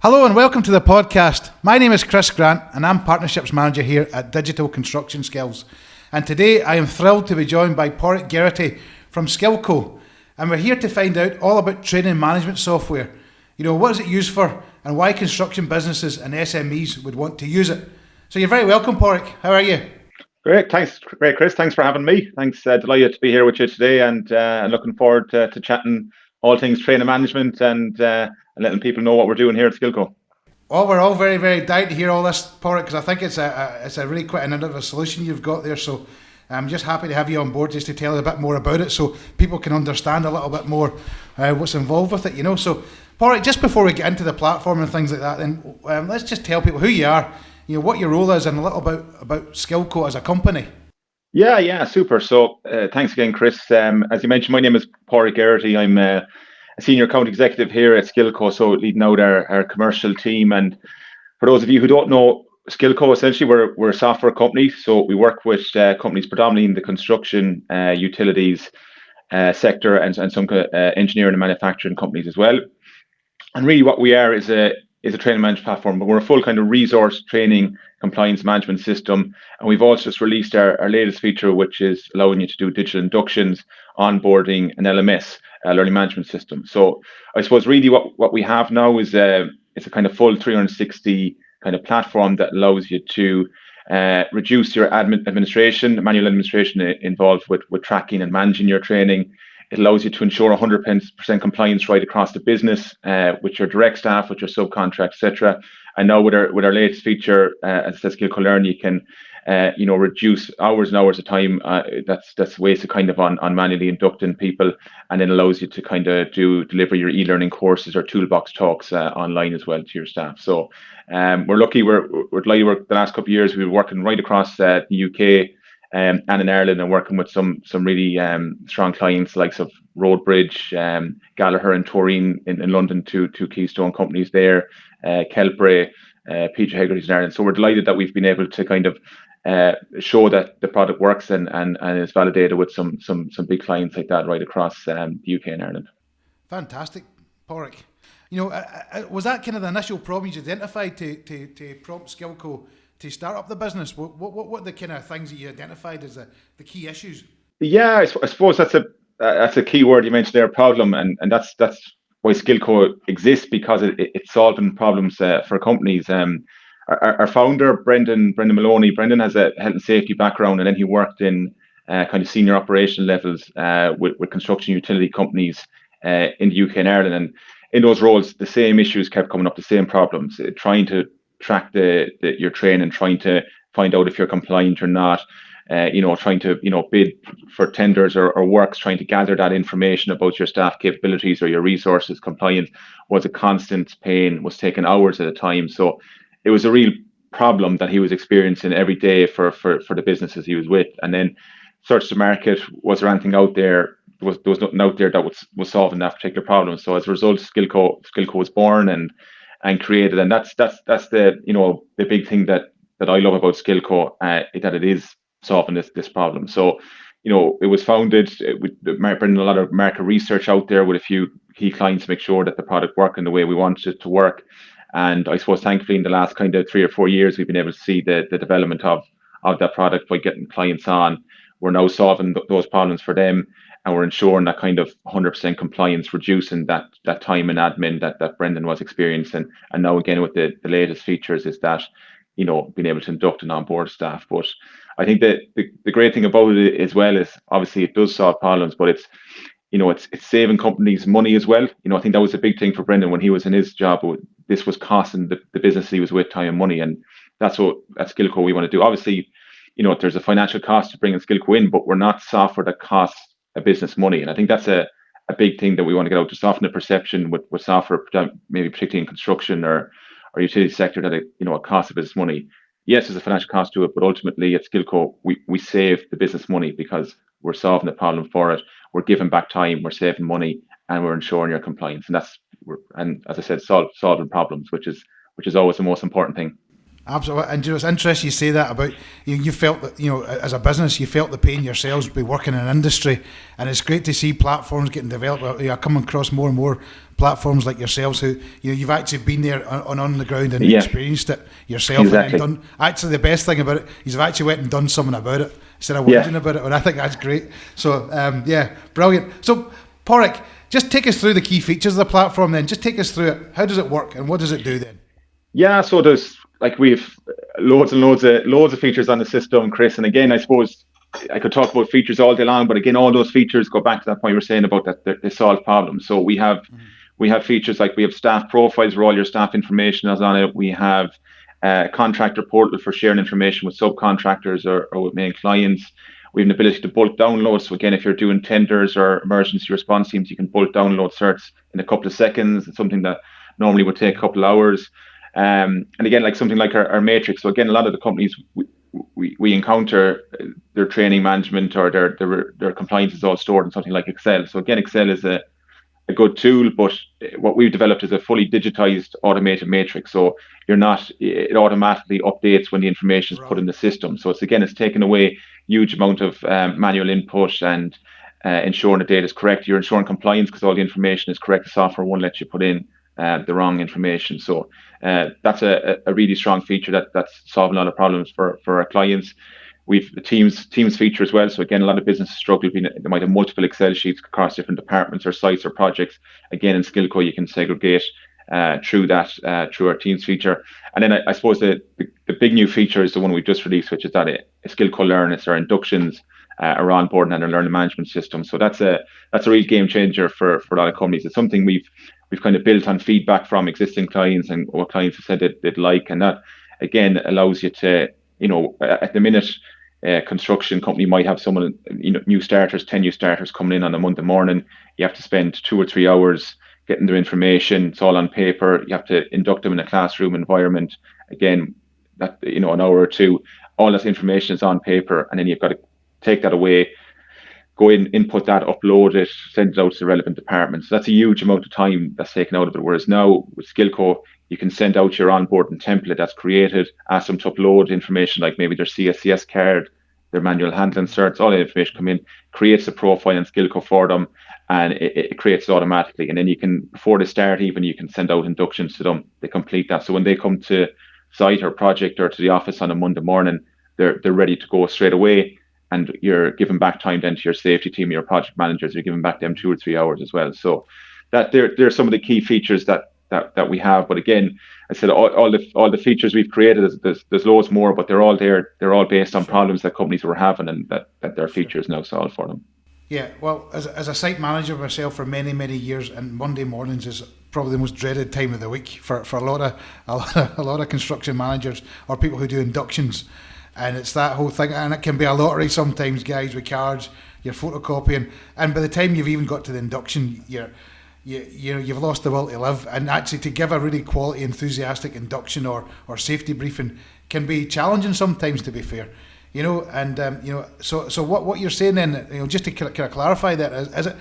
Hello and welcome to the podcast. My name is Chris Grant and I'm Partnerships Manager here at Digital Construction Skills. And today I am thrilled to be joined by Padraic Geraghty from Skillko. And we're here to find out all about training management software. You know, what is it used for and why construction businesses and SMEs would want to use it. So you're very welcome, Padraic. How are you? Great, thanks. Great, Chris. Thanks for having me. Thanks, delighted to be here with you today and looking forward to chatting all things training management and letting people know what we're doing here at Skillko. Well, we're all very, very dying to hear all this, Padraic, because I think it's a really quite an innovative solution you've got there. So I'm just happy to have you on board just to tell us a bit more about it so people can understand a little bit more what's involved with it, you know. So, Padraic, just before we get into the platform and things like that, then let's just tell people who you are, you know, what your role is and a little about Skillko as a company. Yeah, super. So thanks again, Chris. As you mentioned, my name is Padraic Geraghty. I'm a senior account executive here at Skillko, so leading out our commercial team. And for those of you who don't know, Skillko, essentially, we're a software company. So we work with companies predominantly in the construction, utilities sector and some engineering and manufacturing companies as well. And really what we are is a training management platform, but we're a full kind of resource training compliance management system. And we've also just released our latest feature, which is allowing you to do digital inductions, onboarding, and LMS, learning management system. So I suppose really what we have now is it's a kind of full 360 kind of platform that allows you to reduce your manual administration involved with tracking and managing your training. It allows you to ensure 100% compliance right across the business with your direct staff, with your subcontractors, etc. And now with our latest feature, as it says, Skillko Learn, you can reduce hours and hours of time that's wasted kind of on manually inducting people, and then allows you to kind of deliver your e-learning courses or toolbox talks online as well to your staff. So we're lucky. We're delighted. The last couple of years we've been working right across the UK. And in Ireland, and working with some really strong clients, likes of Roadbridge, Gallagher and Turin in London, two keystone companies there, Keltbray, Hegarty in Ireland. So we're delighted that we've been able to kind of show that the product works and is validated with some big clients like that right across the UK and Ireland. Fantastic, Padraic. You know, was that kind of the initial problem you identified to prompt Skillko to start up the business? What were the kind of things that you identified as the key issues? Yeah, I suppose that's a key word you mentioned there, problem, and that's why Skillko exists, because it's solving problems for companies. Our founder, Brendan Maloney, Brendan has a health and safety background, and then he worked in kind of senior operational levels with construction utility companies in the UK and Ireland, and in those roles, the same issues kept coming up, the same problems, trying to track your training, trying to find out if you're compliant or not, trying to bid for tenders or works, trying to gather that information about your staff capabilities or your resources. Compliance was a constant pain, was taking hours at a time. So it was a real problem that he was experiencing every day for the businesses he was with. And then search the market, was there anything out there? There was nothing out there that was solving that particular problem. So as a result, Skillko was born and created, and that's the the big thing that I love about Skillko, that it is solving this problem. So it was founded with bringing a lot of market research out there with a few key clients to make sure that the product worked in the way we wanted it to work. And I suppose thankfully in the last kind of 3 or 4 years we've been able to see the development of that product by getting clients on. We're now solving those problems for them, and we're ensuring that kind of 100% compliance, reducing that time and admin that Brendan was experiencing. And now again with the latest features is that being able to induct and onboard staff. But I think that the great thing about it as well is obviously it does solve problems, but it's saving companies money as well. I think that was a big thing for Brendan when he was in his job. This was costing the business he was with time and money, and that's what at Skillko we want to do. Obviously, there's a financial cost to bringing Skillko in, but we're not software that costs a business money. And I think that's a big thing that we want to get out, to soften the perception with software, maybe particularly in construction or utility sector, that it costs a business money. Yes, there's a financial cost to it, but ultimately at Skillko we save the business money because we're solving the problem for it. We're giving back time, we're saving money, and we're ensuring your compliance. And and as I said, solving problems, which is always the most important thing. Absolutely, and it's interesting you say that about you felt that as a business you felt the pain yourselves be working in an industry, and it's great to see platforms getting developed. You're coming across more and more platforms like yourselves who you've actually been there on the ground and experienced it yourself. Exactly. And done. Actually, the best thing about it is you've actually went and done something about it instead of whinging about it, and I think that's great. So brilliant. So Padraic, just take us through the key features of the platform. Then just take us through it. How does it work, and what does it do then? Yeah, so there's we've loads and loads of features on the system, Chris. And again, I suppose I could talk about features all day long, but again, all those features go back to that point you were saying about that they solve problems. So we have features like we have staff profiles where all your staff information is on it. We have contractor portal for sharing information with subcontractors or with main clients. We have an ability to bulk download. So again, if you're doing tenders or emergency response teams, you can bulk download certs in a couple of seconds. It's something that normally would take a couple of hours. And again, like something like our matrix. So again, a lot of the companies we encounter, their training management or their compliance is all stored in something like Excel. So again, Excel is a good tool, but what we've developed is a fully digitized automated matrix. So it automatically updates when the information is put in the system. So it's taken away huge amount of manual input and ensuring the data is correct. You're ensuring compliance because all the information is correct. The software won't let you put in the wrong information. So that's a really strong feature that's solving a lot of problems for our clients. We've the teams feature as well. So again, a lot of businesses struggle. They might have multiple Excel sheets across different departments or sites or projects. Again, in Skillko, you can segregate through our teams feature. And then I suppose the big new feature is the one we've just released, which is that a Skillko Learn. It's our inductions, our onboarding and our learning management system. So that's a real game changer for a lot of companies. It's something we've kind of built on feedback from existing clients and what clients have said they'd like, and that again allows you to, at the minute, construction company might have someone, new starters, 10 new starters coming in on a Monday morning. You have to spend 2 or 3 hours getting their information. It's all on paper. You have to induct them in a classroom environment. Again, that an hour or two, all that information is on paper, and then you've got to take that away, go in, input that, upload it, send it out to the relevant department. So that's a huge amount of time that's taken out of it. Whereas now with Skillko, you can send out your onboarding template that's created, ask them to upload information like maybe their CSCS card, their manual handling certs, all the information come in, creates a profile in Skillko for them, and it creates it automatically. And then you can, before they start even, you can send out inductions to them. They complete that. So when they come to site or project or to the office on a Monday morning, they're ready to go straight away. And you're giving back time then to your safety team, your project managers. You're giving back them 2 or 3 hours as well. So that there are some of the key features that we have. But again, I said all the features we've created. There's loads more, but they're all there. They're all based on problems that companies were having, and that their features now solve for them. Yeah, well, as a site manager myself for many years, and Monday mornings is probably the most dreaded time of the week for a lot of construction managers or people who do inductions. And it's that whole thing, and it can be a lottery sometimes, guys, with cards, you're photocopying, and by the time you've even got to the induction, you've lost the will to live. And actually, to give a really quality, enthusiastic induction or safety briefing can be challenging sometimes, to be fair. So what you're saying then, just to kind of clarify that, is it?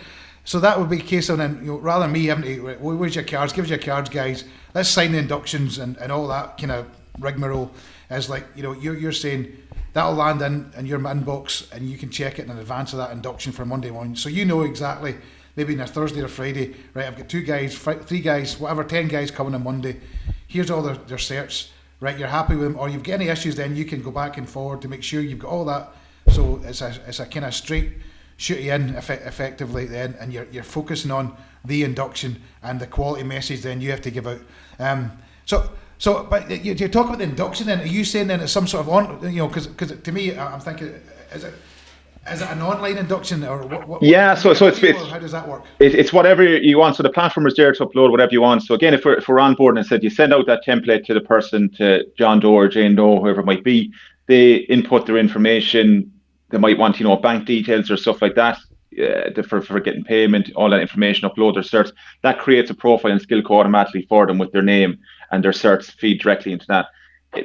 So that would be a case of then, rather than me having to, where's your cards? Give us your cards, guys. Let's sign the inductions and all that kind of rigmarole. Is like, you're saying that'll land in your inbox and you can check it in advance of that induction for Monday morning. So exactly, maybe on a Thursday or Friday, right, I've got 2 guys, 3 guys, whatever, 10 guys coming on Monday. Here's all their certs, right, you're happy with them, or you've got any issues, then you can go back and forward to make sure you've got all that. So it's a kind of straight shoot you in effectively then, and you're focusing on the induction and the quality message then you have to give out. So, but you talk about the induction then, are you saying then it's some sort of because to me, I'm thinking, is it an online induction or what? Yeah, so it's how does that work? It's whatever you want. So the platform is there to upload whatever you want. So again, if we're onboarding, I said you send out that template to the person, to John Doe or Jane Doe, whoever it might be. They input their information. They might want, bank details or stuff like that. For getting payment, all that information, upload their certs. That creates a profile in Skillko automatically for them with their name, and their certs feed directly into that.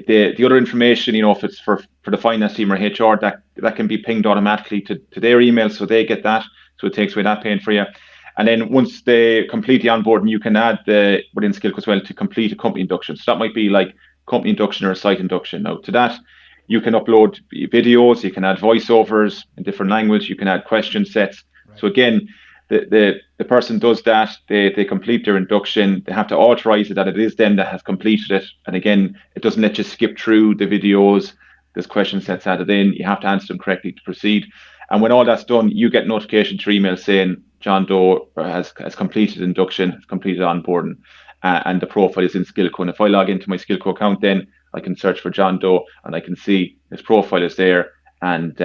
The other information, if it's for the finance team or HR, that can be pinged automatically to their email, so they get that. So it takes away that pain for you. And then once they complete the onboarding, you can add within Skillko as well to complete a company induction. So that might be like company induction or a site induction. Now to that, you can upload videos, you can add voiceovers in different language, you can add question sets. Right. So again, the person does that, they complete their induction, they have to authorize it that it is them that has completed it. And again, it doesn't let you skip through the videos. There's question sets added in, you have to answer them correctly to proceed. And when all that's done, you get notification through email saying John Doe has completed induction, has completed onboarding, and the profile is in Skillko. And if I log into my Skillko account, then I can search for John Doe and I can see his profile is there, and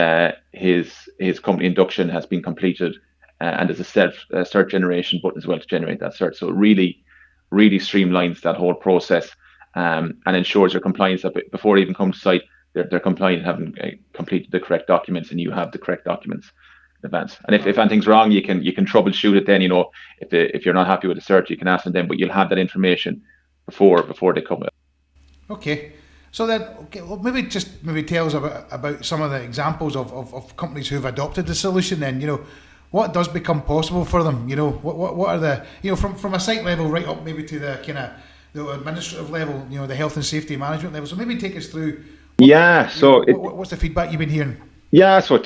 his company induction has been completed. And there's a cert generation button as well to generate that cert. So it really, really streamlines that whole process, and ensures your compliance that before they even come to site, they're compliant, having completed the correct documents, and you have the correct documents in advance. And if anything's wrong, you can troubleshoot it then. If you're not happy with the cert, you can ask them then, but you'll have that information before they come. Okay. So then, well, maybe tell us about some of the examples of companies who've adopted the solution then, what does become possible for them? What are the, from a site level right up maybe to the kind of the administrative level, the health and safety management level. So maybe take us through. What's the feedback you've been hearing? Yeah, so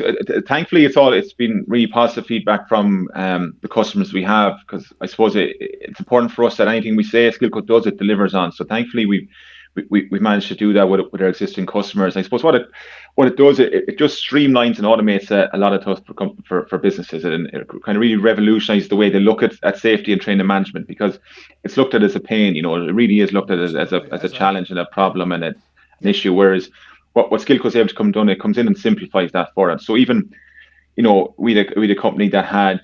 thankfully it's been really positive feedback from the customers we have, because I suppose it's important for us that anything we say Skillko does, it delivers on. So thankfully we've managed to do that with our existing customers. I suppose what it does, it just streamlines and automates a lot of stuff for businesses, and it kind of really revolutionizes the way they look at safety and training management, because it's looked at as a pain. It really is looked at as a challenge and a problem and an issue, whereas what Skillko is able to come done, it comes in and simplifies that for us. So even we the company that had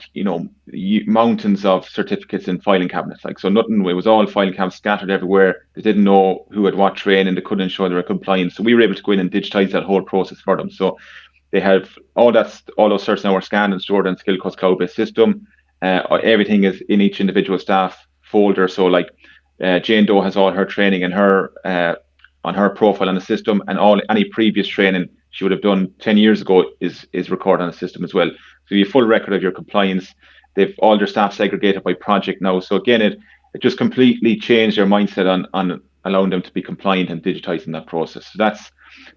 mountains of certificates in filing cabinets, so nothing, it was all filing cabinets scattered everywhere. They didn't know who had what training, they couldn't ensure they were compliant. So we were able to go in and digitize that whole process for them. So they have all those certs now are scanned and stored in Skillko's cloud-based system. Everything is in each individual staff folder. So Jane Doe has all her training and her on her profile on the system, and any previous training she would have done 10 years ago is recorded on the system as well. So you have full record of your compliance. They've all their staff segregated by project now. So again, it just completely changed their mindset on allowing them to be compliant and digitizing that process. So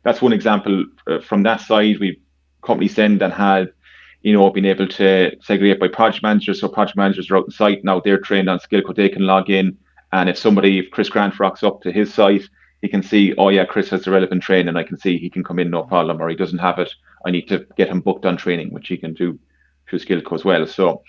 that's one example from that side. We companies then that had been able to segregate by project managers. So project managers are out on site now, they're trained on Skillko, they can log in, and if Chris Grant rocks up to his site, he can see, oh yeah, Chris has the relevant training. I can see he can come in, no problem, or he doesn't have it. I need to get him booked on training, which he can do through Skillko as well. So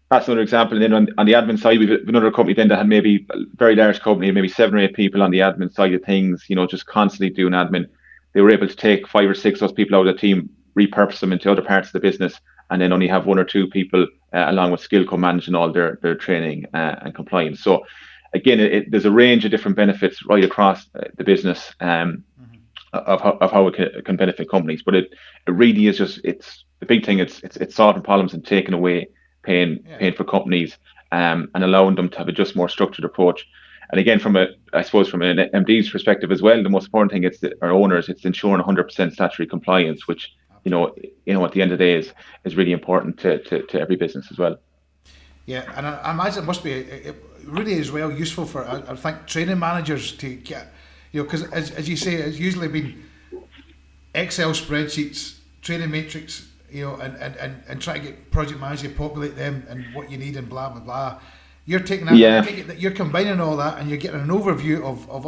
that's another example. And then on the admin side, we've another company then that had maybe a very large company, maybe 7 or 8 people on the admin side of things, just constantly doing admin. They were able to take 5 or 6 of those people out of the team, repurpose them into other parts of the business, and then only have 1 or 2 people along with Skillko managing all their training and compliance. So again, there's a range of different benefits right across the business of how it can benefit companies. But it really is just, it's the big thing. It's solving problems and taking away pain for companies, and allowing them to have a just more structured approach. And again, from an MD's perspective as well, the most important thing is our owners. It's ensuring 100% statutory compliance, which at the end of the day is really important to every business as well. Yeah, and I imagine it must be, it really is well useful for, I think, training managers to get, because as you say, it's usually been Excel spreadsheets, training matrix, and try to get project manager to populate them and what you need and blah, blah, blah. You're taking that, you're combining all that, and you're getting an overview of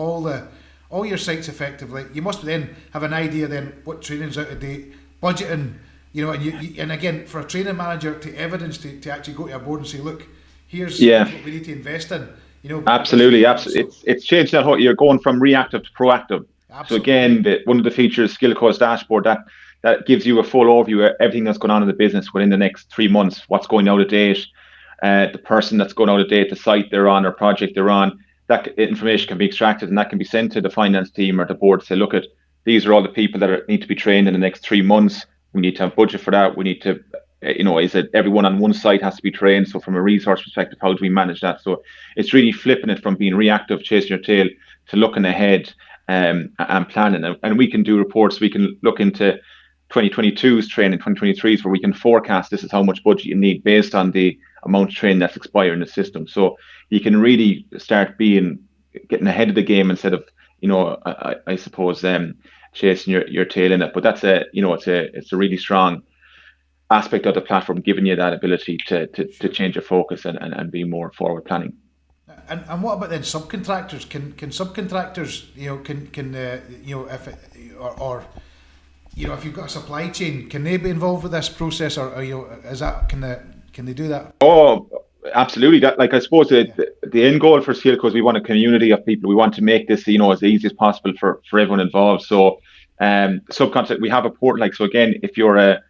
all your sites effectively. You must then have an idea then what training's out of date, budgeting, and again, for a training manager to evidence to actually go to a board and say, look, here's what we need to invest in. Absolutely. It's changed that whole. You're going from reactive to proactive. Absolutely. So again, one of the features, Skillko's dashboard, that gives you a full overview of everything that's going on in the business within the next 3 months. What's going out of date, the person that's going out of date, the site they're on or project they're on. That information can be extracted and that can be sent to the finance team or the board to say, look, these are all the people that need to be trained in the next 3 months. We need to have budget for that. We need to, is it everyone on one site has to be trained? So from a resource perspective, how do we manage that? So it's really flipping it from being reactive, chasing your tail, to looking ahead and planning. And we can do reports. We can look into 2022's training, 2023's, where we can forecast this is how much budget you need based on the amount of training that's expired in the system. So you can really start getting ahead of the game instead of I suppose chasing your tail in it. But that's it's a really strong aspect of the platform, giving you that ability to change your focus and be more forward planning. And what about then subcontractors? Can subcontractors, if it, or if you've got a supply chain, can they be involved with this process, or is that can they do that? Oh, absolutely. That, like, I suppose the end goal for Skillko is we want a community of people. We want to make this as easy as possible for everyone involved. So subcontract, we have a portal, like, so again, if you're a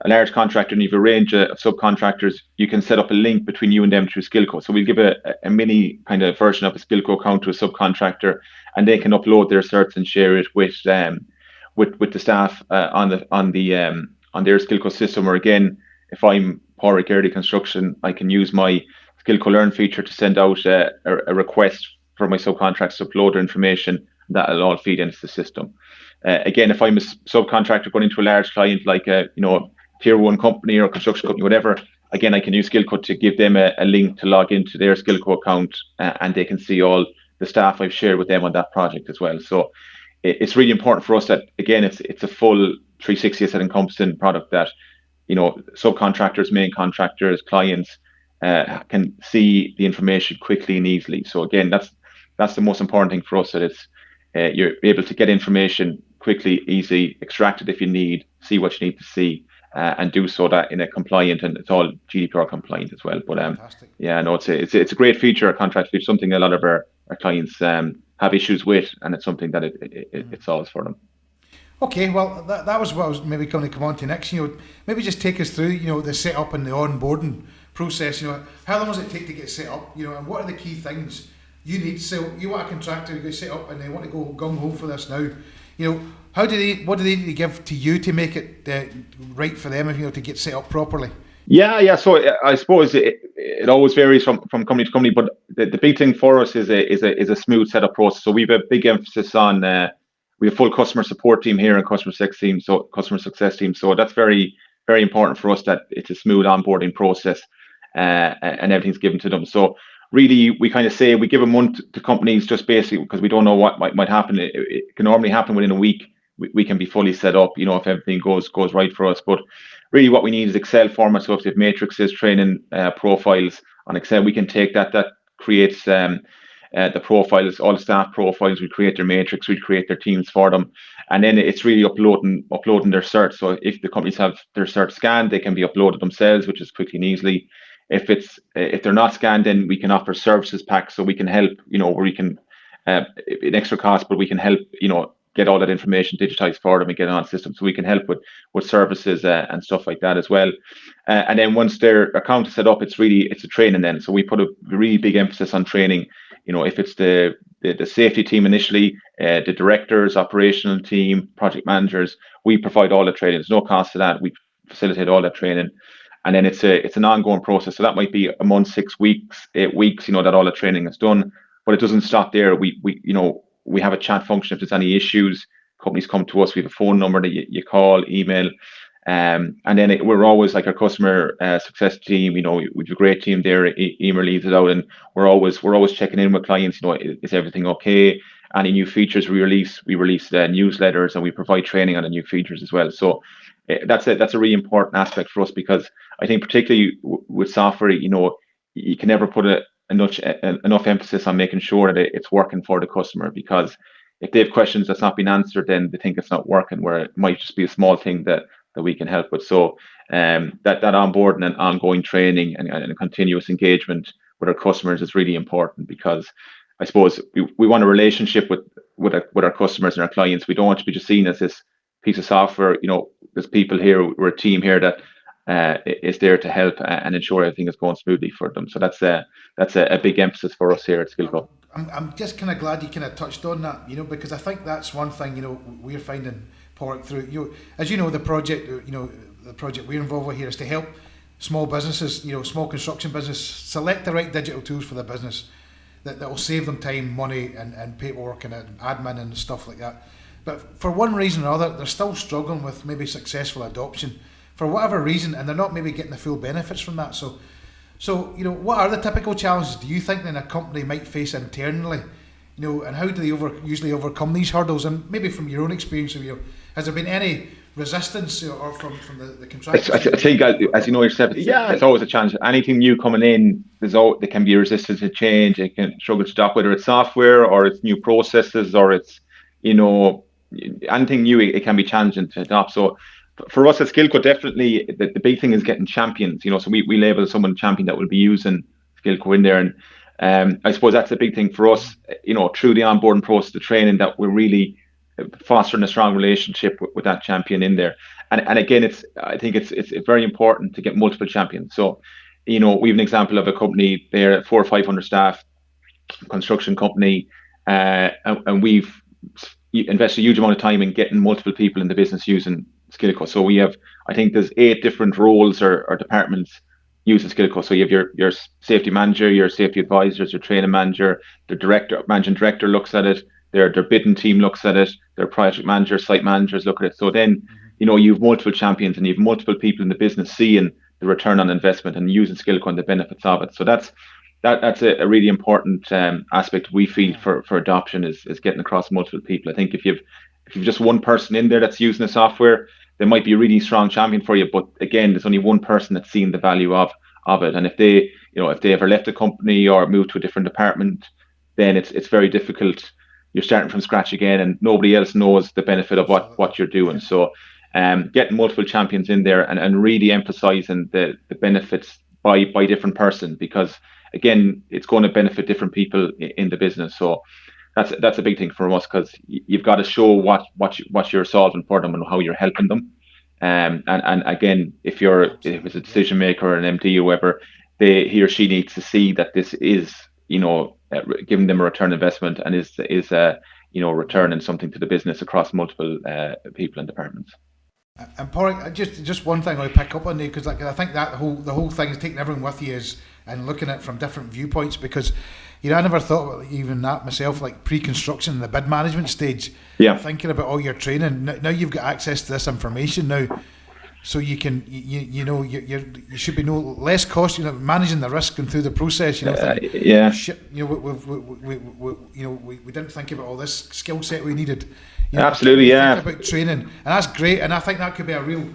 large contractor and you've a range of subcontractors, you can set up a link between you and them through Skillko. So we'll give a mini kind of version of a Skillko account to a subcontractor, and they can upload their certs and share it with the staff on their Skillko system. Or again, if I'm Padraic Geraghty Construction, I can use my Skillko Learn feature to send out a request for my subcontractors to upload their information. That'll all feed into the system. Again, if I'm a subcontractor going into a large client like a tier 1 company or construction company, whatever, again, I can use Skillko to give them a link to log into their Skillko account, and they can see all the staff I've shared with them on that project as well. So it's really important for us that, again, it's a full 360 asset encompassing product that subcontractors, main contractors, clients can see the information quickly and easily. So again, that's the most important thing for us, that it's you're able to get information quickly, easy, extract it if you need, see what you need to see, and do so that in a compliant, and it's all GDPR compliant as well. But it's a great feature, a contract feature, something a lot of our clients have issues with, and it's something that it solves for them. Okay, well, that was what I was maybe going to come on to next. Maybe just take us through, the setup and the onboarding process. How long does it take to get set up? And what are the key things you need? So you want a contractor to get set up, and they want to go gung ho for this now. What do they need to give to you to make it right for them, to get set up properly? Yeah. So I suppose it always varies from company to company, but the big thing for us is a smooth setup process. So we have a big emphasis on we have a full customer support team here and customer success team. So that's very, very important for us, that it's a smooth onboarding process, and everything's given to them. So really, we kind of say we give a month to companies, just basically because we don't know what might happen. It can normally happen within a week. We can be fully set up, if everything goes right for us. But really, what we need is Excel format. So if they have matrices, training profiles on Excel, we can take that. That creates the profiles, all the staff profiles. We create their matrix, we create their teams for them, and then it's really uploading their certs. So if the companies have their certs scanned, they can be uploaded themselves, which is quickly and easily. If they're not scanned, then we can offer services packs, so we can help, where we can an extra cost, but we can help, get all that information digitized for them and get it on system. So we can help with services and stuff like that as well. And then once their account is set up, it's a training then. So we put a really big emphasis on training. If it's the safety team initially, the directors, operational team, project managers, we provide all the training. There's no cost to that. We facilitate all that training. And then it's an ongoing process. So that might be a month, 6 weeks, 8 weeks, that all the training is done. But it doesn't stop there. We have a chat function. If there's any issues, companies come to us. We have a phone number that you call, email, and then we're always, like, our customer success team. We have a great team there. Emer leads it out, and we're always checking in with clients. Is everything okay? Any new features we release newsletters, and we provide training on the new features as well. So that's a really important aspect for us, because I think particularly with software, you can never put enough emphasis on making sure that it's working for the customer, because if they have questions that's not been answered, then they think it's not working, where it might just be a small thing that we can help with. So that onboarding and ongoing training and continuous engagement with our customers is really important, because I suppose we want a relationship with our customers and our clients. We don't want to be just seen as this piece of software. There's people here, we're a team here that is there to help and ensure everything is going smoothly for them. So that's a big emphasis for us here at Skillko. I'm just kind of glad you kind of touched on that, because I think that's one thing, we're finding, Padraic, through, as the project, the project we're involved with here is to help small businesses, small construction business, select the right digital tools for their business that will save them time, money, and paperwork and admin and stuff like that. But for one reason or other, they're still struggling with maybe successful adoption for whatever reason, and they're not maybe getting the full benefits from that. So what are the typical challenges do you think then a company might face internally, and how do they usually overcome these hurdles? And maybe from your own experience, has there been any resistance or from the contractors? I think, as you know yourself, it's always a challenge. Anything new coming in, there can be resistance to change. It can struggle to adopt, whether it's software or it's new processes or it's, anything new, it can be challenging to adopt. So for us at Skillko, definitely the big thing is getting champions. So we label someone champion that will be using Skillko in there. And I suppose that's a big thing for us, through the onboarding process, the training, that we're really fostering a strong relationship with that champion in there. And again, I think it's very important to get multiple champions. So, we have an example of a company there, 400 or 500 staff, construction company, and we've invested a huge amount of time in getting multiple people in the business using Skillko. So we have, I think there's 8 different roles or departments using Skillko. So you have your safety manager, your safety advisors, your training manager, the managing director looks at it, their bidding team looks at it, their project managers, site managers look at it. So then, you have multiple champions and you have multiple people in the business seeing the return on investment and using Skillko and the benefits of it. So that's a really important aspect we feel for adoption is getting across multiple people. I think if you've just one person in there that's using the software, they might be a really strong champion for you, but again, there's only one person that's seen the value of it. And if they ever left the company or moved to a different department, then it's very difficult. You're starting from scratch again, and nobody else knows the benefit of what you're doing. Yeah. So, getting multiple champions in there and really emphasizing the benefits by different person, because again, it's going to benefit different people in the business. So that's a big thing for us, because you've got to show what you're solving for them and how you're helping them. And again, if it's a decision maker or an MD or whoever, he or she needs to see that this is giving them a return investment and is returning something to the business across multiple people and departments. And Padraic, just one thing I pick up on there, because I think that the whole thing is taking everyone with you and looking at it from different viewpoints, because I never thought about even that myself, like pre-construction and the bid management stage. Yeah. Thinking about all your training now, you've got access to this information now, so you can you should be no less cost. Managing the risk and through the process. Yeah. We didn't think about all this skill set we needed. Absolutely, yeah. Think about training, and that's great. And I think that could be a real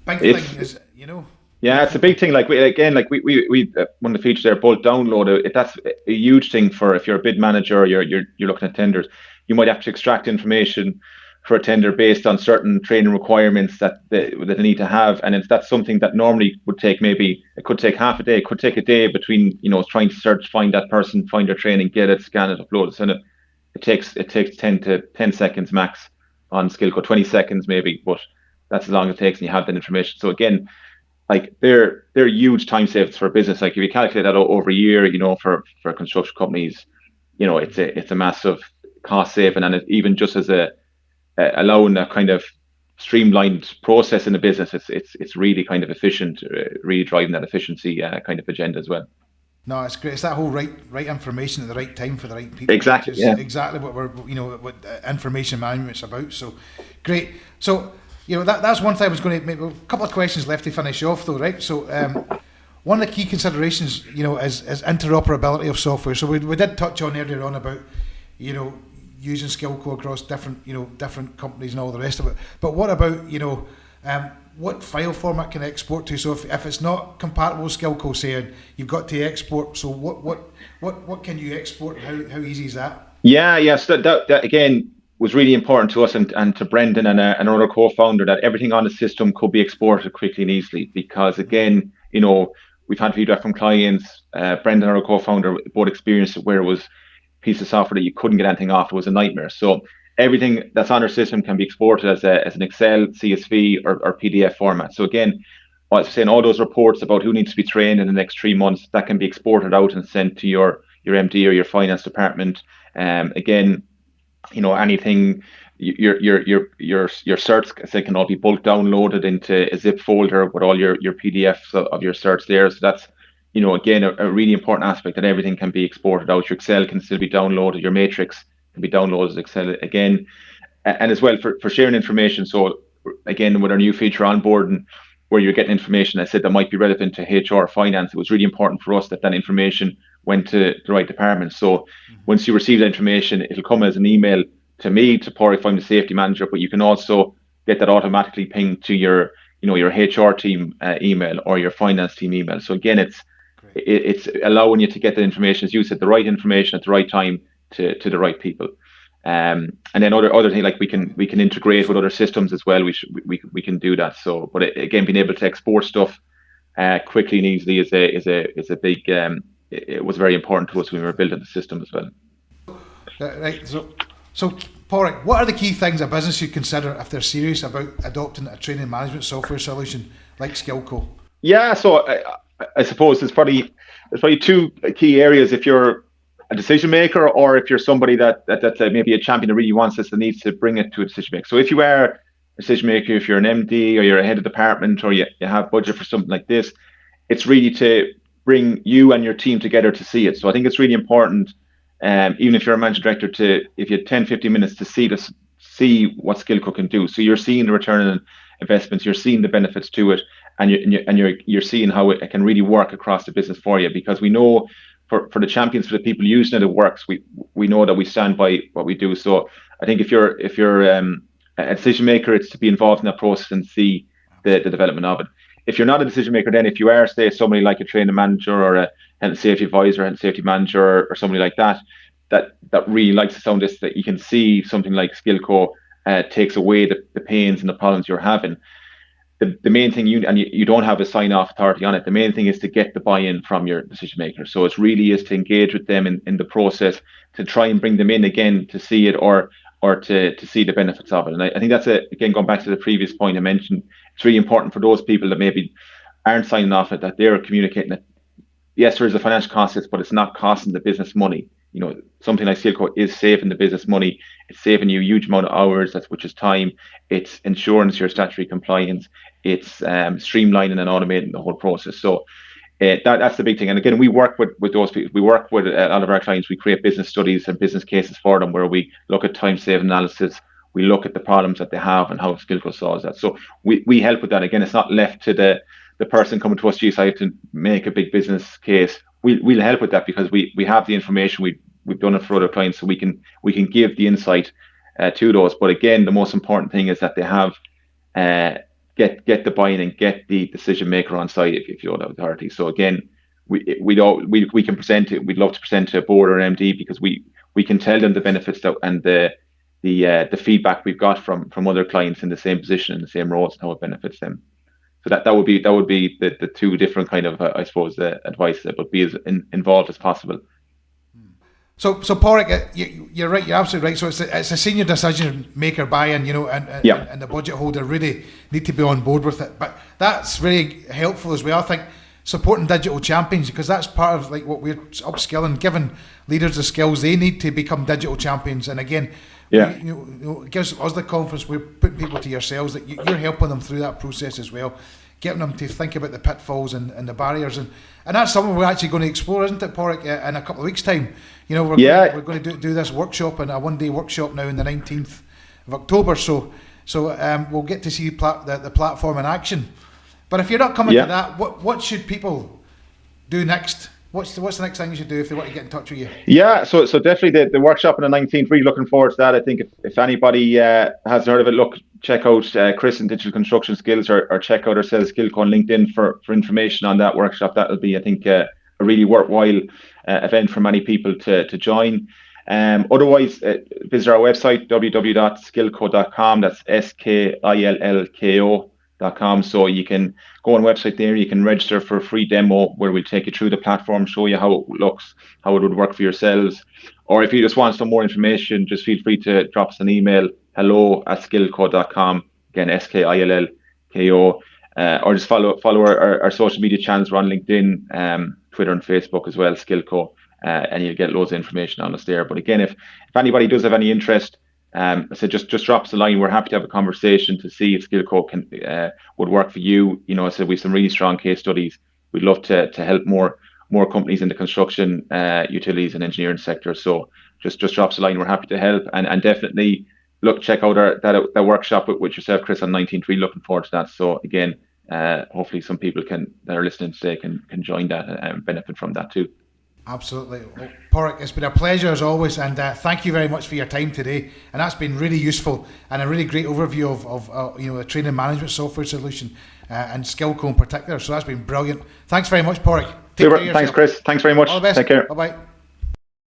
big thing. Yeah, it's a big thing. We one of the features there, bulk download. That's a huge thing for if you're a bid manager or you're looking at tenders. You might have to extract information for a tender based on certain training requirements that they need to have, and that's something that normally would take it could take half a day, it could take a day between trying to search, find that person, find their training, get it, scan it, upload it, send it. It takes 10 seconds max on Skillko, 20 seconds maybe, but that's as long as it takes, and you have that information. So again, they're huge time savings for a business. If you calculate that over a year, for construction companies, it's a massive cost saving, and even just as allowing a kind of streamlined process in the business, it's really kind of efficient, really driving that efficiency kind of agenda as well. No, it's great. It's that whole right information at the right time for the right people. Exactly. Which is exactly what we're what information management's about. So great. So that's one thing I was going to make. A couple of questions left to finish off though, right? So one of the key considerations, is interoperability of software. So we did touch on earlier on about using Skillko across different companies and all the rest of it. But what about what file format can I export to? So if it's not compatible with Skillko, say, you've got to export. So what can you export? How easy is that? Yeah. So that again was really important to us and to Brendan and another co-founder, that everything on the system could be exported quickly and easily. Because again, we've had feedback from clients. Brendan, our co-founder, both experienced where it was a piece of software that you couldn't get anything off. It was a nightmare. So everything that's on our system can be exported as an Excel, CSV, or PDF format. So again, I was saying, all those reports about who needs to be trained in the next 3 months, that can be exported out and sent to your MD or your finance department. Again, anything, your certs, they can all be bulk downloaded into a zip folder with all your PDFs of your certs there. So that's again a really important aspect, that everything can be exported out. Your Excel can still be downloaded, your matrix can be downloaded as Excel again, and as well for sharing information. So again, with our new feature onboarding, where you're getting information, I said, that might be relevant to HR or finance, it was really important for us that that information went to the right department. So once you receive that information, it'll come as an email to me, to Padraic, if I'm the safety manager, but you can also get that automatically pinged to your, your HR team email or your finance team email. So again, it's allowing you to get the information, as you said, the right information at the right time to the right people. And then other things, like we can integrate with other systems as well. We can do that. So, but again, being able to export stuff quickly and easily is a big. It was very important to us when we were building the system as well. Right. So Padraic, what are the key things a business should consider if they're serious about adopting a training management software solution like Skillko? Yeah. So I suppose there's probably two key areas. If you're a decision maker, or if you're somebody that's maybe a champion that really wants this and needs to bring it to a decision maker. So if you are a decision maker, if you're an MD or you're a head of department, or you have budget for something like this, it's really to bring you and your team together to see it. So I think it's really important, even if you're a managing director, if you have 10-15 minutes to see what Skillko can do. So you're seeing the return on investments, you're seeing the benefits to it, and you're seeing how it can really work across the business for you. Because we know, for the champions, for the people using it works. We know that we stand by what we do. So I think if you're a decision maker, it's to be involved in that process and see the development of it. If you're not a decision maker, then if you are, say, somebody like a training manager or a health and safety advisor, health and safety manager, or somebody like that really likes the sound of this, that you can see something like Skillko takes away the pains and the problems you're having. The main thing, you don't have a sign-off authority on it. The main thing is to get the buy-in from your decision maker. So it really is to engage with them in the process, to try and bring them in again to see it, or to see the benefits of it. And I think that's again, going back to the previous point I mentioned, it's really important for those people that maybe aren't signing off it, that they're communicating that yes, there is a financial cost, but it's not costing the business money. Something like Skillko is saving the business money. It's saving you a huge amount of hours, which is time. It's insurance, your statutory compliance. It's streamlining and automating the whole process. So that's the big thing. And again, we work with those people. We work with a lot of our clients. We create business studies and business cases for them, where we look at time saving analysis. We look at the problems that they have and how Skillko solves that. So we help with that. Again, it's not left to the person coming to us, geez, I have to make a big business case. We'll help with that, because we have the information. We've done it for other clients, so we can give the insight to those. But again, the most important thing is that they have get the buy-in and get the decision maker on site, if you know that authority. So again, we can present it. We'd love to present to a board or an MD, because we can tell them the benefits and the feedback we've got from other clients in the same position, in the same roles, and how it benefits them. So that would be the two different kind of I suppose advice, that would be as involved as possible. So Padraic, you're right. You're absolutely right. So it's a senior decision maker buy-in, and the budget holder really need to be on board with it. But that's really helpful as well. I think supporting digital champions, because that's part of like what we're upskilling, giving leaders the skills they need to become digital champions. And again, it gives us the confidence. We're putting people to yourselves that you're helping them through that process as well, getting them to think about the pitfalls and the barriers, and that's something we're actually going to explore, isn't it, Padraic, in a couple of weeks' time? We're going to do this workshop, and a one-day workshop now on the 19th of October. So we'll get to see the platform in action. But if you're not coming to that, what should people do next? What's the next thing you should do if they want to get in touch with you? Yeah, so definitely the workshop on the 19th, really looking forward to that. I think if anybody hasn't heard of it, check out Chris in Digital Construction Skills, or check out ourselves, Skillko, on LinkedIn for information on that workshop. That'll be, I think, a really worthwhile event for many people to join. Otherwise, visit our website, www.skillko.com. That's skillko.com. So you can go on the website there, you can register for a free demo where we'll take you through the platform, show you how it looks, how it would work for yourselves. Or if you just want some more information, just feel free to drop us an email, hello@skillko.com. Again, skillko. Or just follow our social media channels. We're on LinkedIn, Twitter and Facebook as well, Skillko, and you'll get loads of information on us there. But again, if anybody does have any interest, so just drop us a line. We're happy to have a conversation to see if Skillko would work for you. So we have some really strong case studies. We'd love to help more companies in the construction, utilities and engineering sector. So just drop us a line. We're happy to help, and definitely check out that workshop with yourself, Chris, on 19th. Really looking forward to that. So again, hopefully some people that are listening today can join that and benefit from that too. Absolutely. Well, Padraic, it's been a pleasure as always, and thank you very much for your time today. And that's been really useful and a really great overview of the training management software solution and Skillko in particular. So that's been brilliant. Thanks very much, Padraic. Super. Thanks, Chris. Thanks very much. All the best. Take care. Bye bye.